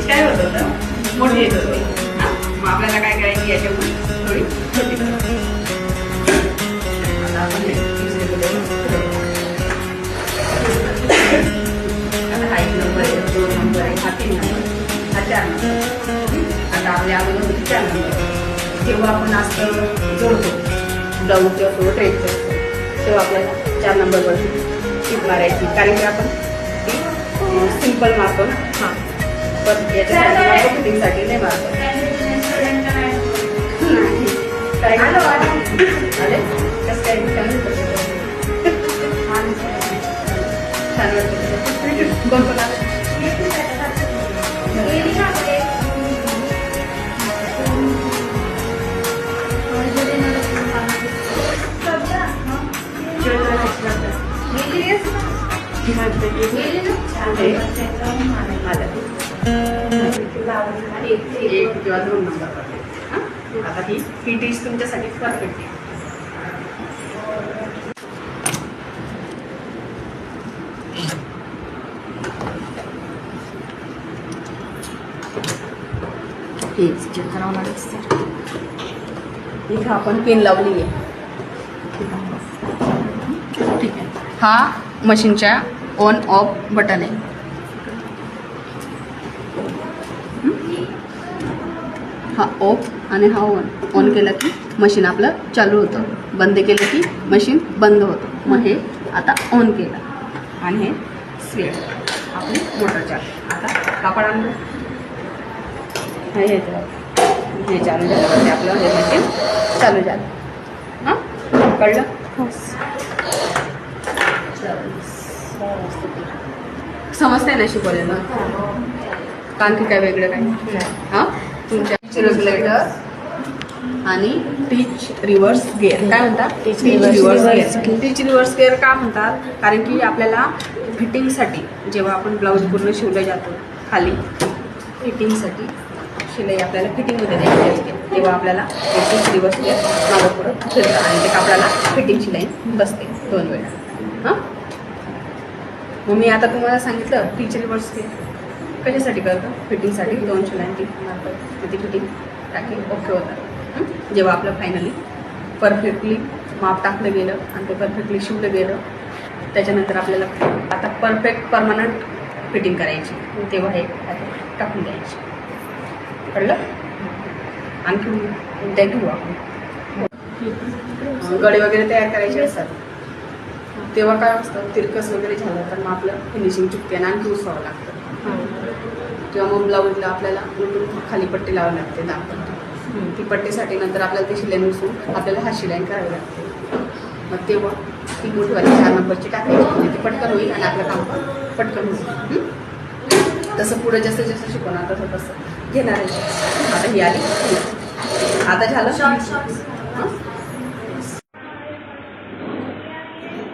काय होत होतं, मोठी येत होती. मग आपल्याला काय करायची याच्यामध्ये थोडी छोटी करायची. आता आपण आता हा 1 नंबर आहे, 2 नंबर आहे, हा 3 नंबर, हा 4 नंबर. आता आपल्या अगोदर 4 नंबर. जेव्हा आपण असं जोडतो ब्लाऊजचं असो ड्रेसचं असतो तेव्हा आपल्याला 4 नंबरवरती टीप मारायची, कारण की आपण ती सिंपल मारतो ना. हां, पण याच्यासाठी फिटिंगसाठी नाही मारतो. काय आले कसं काय छान वाटतं. कोण कोण आलं? एक किंवा 2 नंबर. आता ही डिश तुमच्यासाठी परफेक्ट आहे. चेक करावं लागेल सर. इथं आपण पेन लावली आहे. ठीक आहे, हा मशीनच्या ऑन ऑफ बटन आहे. हा ऑफ आणि हा ऑन. ऑन केलं की मशीन आपलं चालू होतं, बंद केलं की मशीन बंद होतं. मग हे आता ऑन केलं आणि हे स्विच आपली मोटर चालू. आता कापड आणलं, हे चालू झालं ते आपलं हे मशीन चालू झालं. हां, कळलं? समजतंय ना शिकवलेलं? कारण की काय वेगळं काय? हां, तुमच्या रेग्युलेटर आणि टीच रिव्हर्स गिअर. काय म्हणतात? टीच रिव्हर्स गिअर. टीच रिव्हर्स गिअर का म्हणतात? कारण की आपल्याला फिटिंगसाठी जेव्हा आपण ब्लाऊज पूर्ण शिवलं जातो खाली, फिटिंगसाठी शिलाई आपल्याला फिटिंगमध्ये द्यायची असते, तेव्हा आपल्याला टीच रिव्हर्स गिअर मागं पुढं फिरतं आणि ते कापडाला फिटिंग शिलाई बसते 2 वेळा. हां, मग मी आता तुम्हाला सांगितलं टीच रिव्हर्स गिअर कशासाठी करतो? फिटिंगसाठी 2 शिलाई टीप मारतो, ती फिटिंग टाकी ओके होतात. जेव्हा आपलं फायनली परफेक्टली माप टाकलं गेलं आणि ते परफेक्टली शिवलं गेलं, त्याच्यानंतर आपल्याला आता परफेक्ट परमनंट फिटिंग करायची, तेव्हा हे टाकून द्यायची. कळलं? आणखी उद्या घेऊ आपण. गळे वगैरे तयार करायचे असतात तेव्हा काय असतं, तिरकस वगैरे झालं तर मग आपलं फिनिशिंग चुकते आणि आणखी उसावं लागतं. किंवा मग ब्लाऊजला आपल्याला उलटून खाली पट्टी लावावी लागते, दाबपट्टी. ती पट्टीसाठी नंतर आपल्याला ती शिलाई नसून आपल्याला हात शिलाई करावी लागते. मग तेव्हा ती मोठीवाली 4 नंबरची टाकायची, म्हणजे ती पटकन होईल आणि आपलं काम पटकन होईल. तसं पुढे जसं जसं शिकवणार तसं तसं घेणार आहे. आता ही आली, आता झालं.